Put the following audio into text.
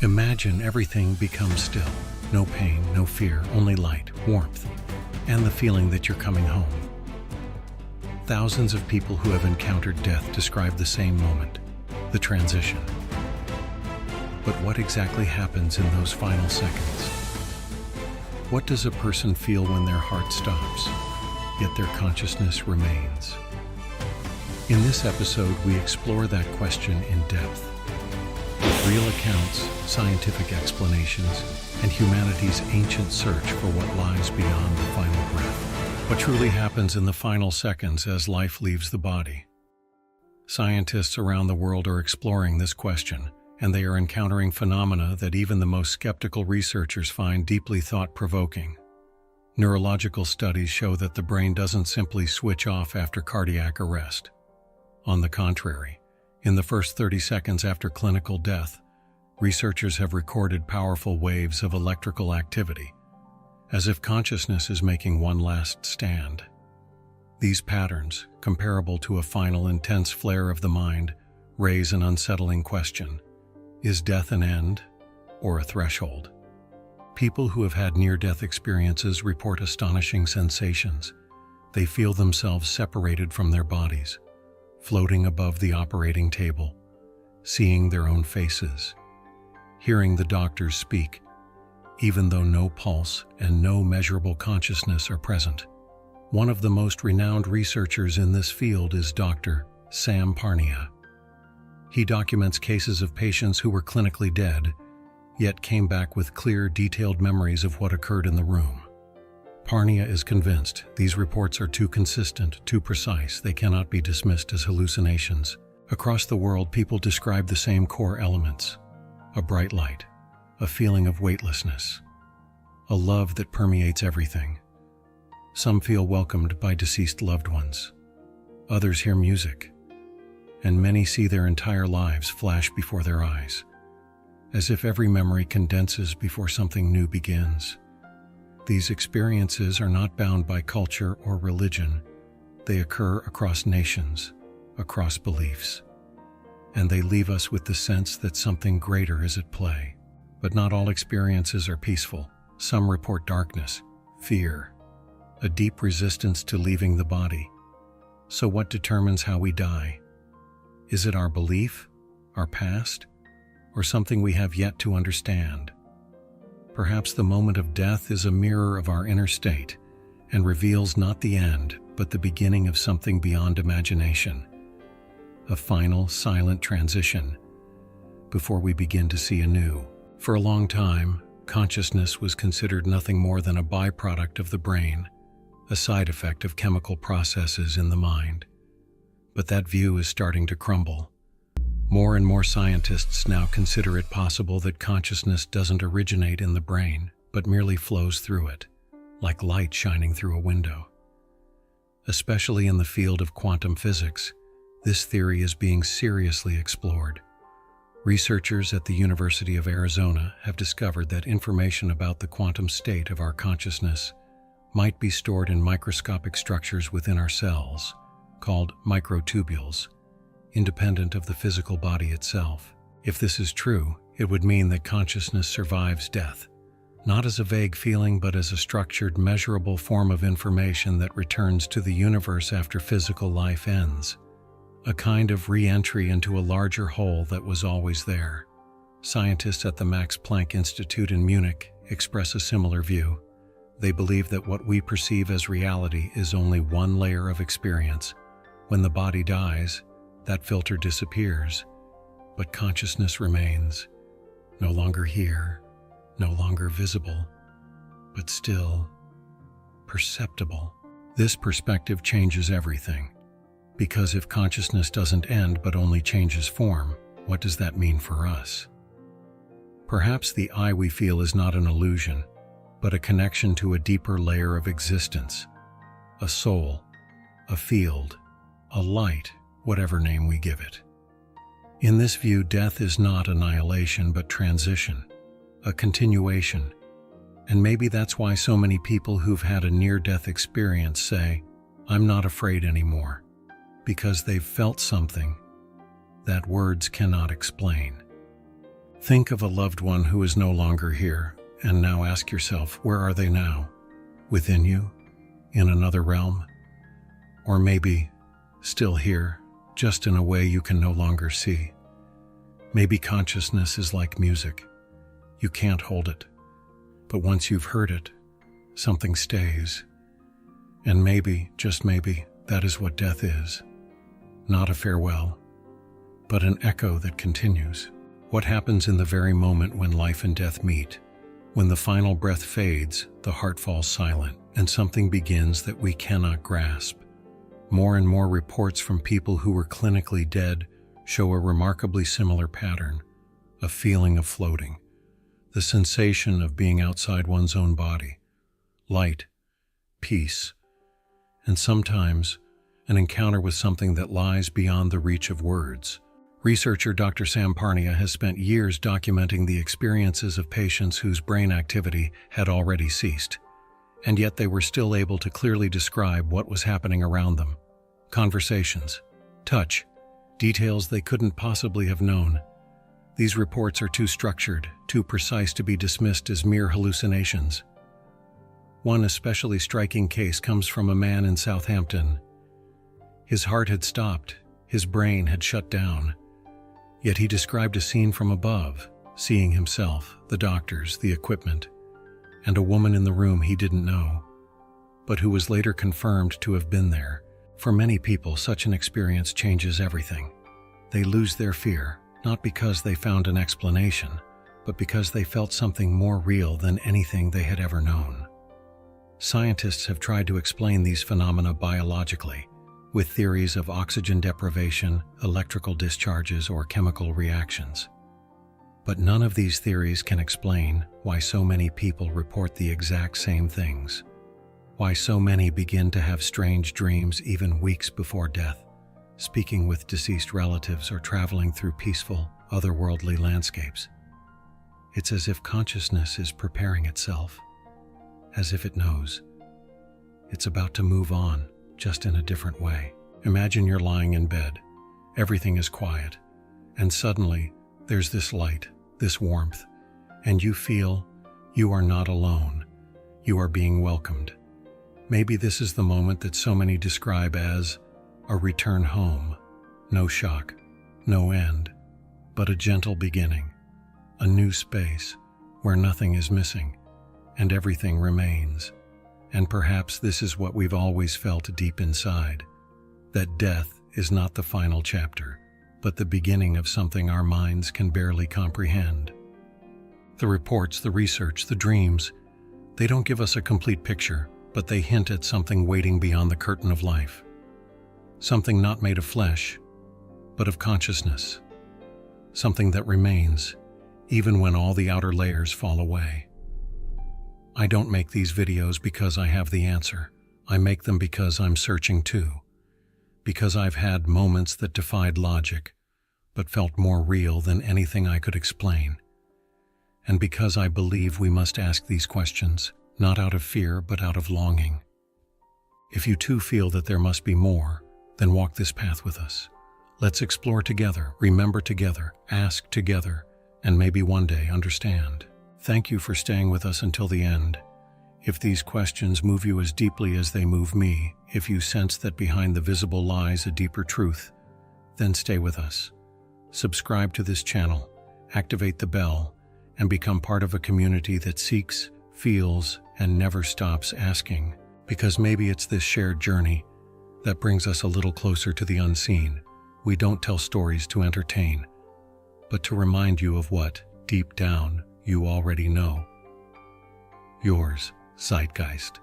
Imagine everything becomes still. No pain, no fear, only light, warmth, and the feeling that you're coming home. Thousands of people who have encountered death describe the same moment, the transition. But what exactly happens in those final seconds? What does a person feel when their heart stops, yet their consciousness remains? In this episode, we explore that question in depth, with real accounts, scientific explanations, and humanity's ancient search for what lies beyond the final breath. What truly happens in the final seconds as life leaves the body? Scientists around the world are exploring this question, and they are encountering phenomena that even the most skeptical researchers find deeply thought-provoking. Neurological studies show that the brain doesn't simply switch off after cardiac arrest. On the contrary, in the first 30 seconds after clinical death, researchers have recorded powerful waves of electrical activity, as if consciousness is making one last stand. These patterns, comparable to a final intense flare of the mind, raise an unsettling question. Is death an end or a threshold? People who have had near-death experiences report astonishing sensations. They feel themselves separated from their bodies, floating above the operating table, seeing their own faces, hearing the doctors speak, even though no pulse and no measurable consciousness are present. One of the most renowned researchers in this field is Dr. Sam Parnia. He documents cases of patients who were clinically dead, yet came back with clear, detailed memories of what occurred in the room. Parnia is convinced these reports are too consistent, too precise, they cannot be dismissed as hallucinations. Across the world, people describe the same core elements: a bright light, a feeling of weightlessness, a love that permeates everything. Some feel welcomed by deceased loved ones. Others hear music, and many see their entire lives flash before their eyes, as if every memory condenses before something new begins. These experiences are not bound by culture or religion. They occur across nations, across beliefs, and they leave us with the sense that something greater is at play. But not all experiences are peaceful. Some report darkness, fear, a deep resistance to leaving the body. So what determines how we die? Is it our belief, our past, or something we have yet to understand? Perhaps the moment of death is a mirror of our inner state and reveals not the end, but the beginning of something beyond imagination. A final, silent transition before we begin to see anew. For a long time, consciousness was considered nothing more than a byproduct of the brain, a side effect of chemical processes in the mind. But that view is starting to crumble. More and more scientists now consider it possible that consciousness doesn't originate in the brain, but merely flows through it, like light shining through a window. Especially in the field of quantum physics, this theory is being seriously explored. Researchers at the University of Arizona have discovered that information about the quantum state of our consciousness might be stored in microscopic structures within our cells, called microtubules, independent of the physical body itself. If this is true, it would mean that consciousness survives death, not as a vague feeling but as a structured, measurable form of information that returns to the universe after physical life ends. A kind of re-entry into a larger whole that was always there. Scientists at the Max Planck Institute in Munich express a similar view. They believe that what we perceive as reality is only one layer of experience. When the body dies, that filter disappears, but consciousness remains, no longer here, no longer visible, but still perceptible. This perspective changes everything, because if consciousness doesn't end but only changes form, what does that mean for us? Perhaps the I we feel is not an illusion, but a connection to a deeper layer of existence, a soul, a field, a light, whatever name we give it. In this view, death is not annihilation but transition, a continuation, and maybe that's why so many people who've had a near-death experience say, "I'm not afraid anymore," because they've felt something that words cannot explain. Think of a loved one who is no longer here, and now ask yourself, where are they now? Within you? In another realm? Or maybe still here, just in a way you can no longer see? Maybe consciousness is like music. You can't hold it, but once you've heard it, something stays. And maybe, just maybe, that is what death is. Not a farewell, but an echo that continues. What happens in the very moment when life and death meet? When the final breath fades, the heart falls silent, and something begins that we cannot grasp. More and more reports from people who were clinically dead show a remarkably similar pattern, a feeling of floating, the sensation of being outside one's own body, light, peace, and sometimes an encounter with something that lies beyond the reach of words. Researcher Dr. Sam Parnia has spent years documenting the experiences of patients whose brain activity had already ceased, and yet they were still able to clearly describe what was happening around them. Conversations, touch, details they couldn't possibly have known. These reports are too structured, too precise to be dismissed as mere hallucinations. One especially striking case comes from a man in Southampton. His heart had stopped, his brain had shut down, yet he described a scene from above, seeing himself, the doctors, the equipment, and a woman in the room he didn't know, but who was later confirmed to have been there. For many people, such an experience changes everything. They lose their fear, not because they found an explanation, but because they felt something more real than anything they had ever known. Scientists have tried to explain these phenomena biologically, with theories of oxygen deprivation, electrical discharges, or chemical reactions. But none of these theories can explain why so many people report the exact same things, why so many begin to have strange dreams even weeks before death, speaking with deceased relatives or traveling through peaceful, otherworldly landscapes. It's as if consciousness is preparing itself, as if it knows it's about to move on, just in a different way. Imagine you're lying in bed, everything is quiet, and suddenly there's this light, this warmth, and you feel you are not alone, you are being welcomed. Maybe this is the moment that so many describe as a return home. No shock, no end, but a gentle beginning, a new space where nothing is missing and everything remains. And perhaps this is what we've always felt deep inside, that death is not the final chapter, but the beginning of something our minds can barely comprehend. The reports, the research, the dreams, they don't give us a complete picture, but they hint at something waiting beyond the curtain of life. Something not made of flesh, but of consciousness. Something that remains, even when all the outer layers fall away. I don't make these videos because I have the answer. I make them because I'm searching too. Because I've had moments that defied logic, but felt more real than anything I could explain. And because I believe we must ask these questions, not out of fear, but out of longing. If you too feel that there must be more, then walk this path with us. Let's explore together, remember together, ask together, and maybe one day understand. Thank you for staying with us until the end. If these questions move you as deeply as they move me, if you sense that behind the visible lies a deeper truth, then stay with us. Subscribe to this channel, activate the bell, and become part of a community that seeks, feels, and never stops asking. Because maybe it's this shared journey that brings us a little closer to the unseen. We don't tell stories to entertain, but to remind you of what, deep down, you already know. Yours, Zeitgeist.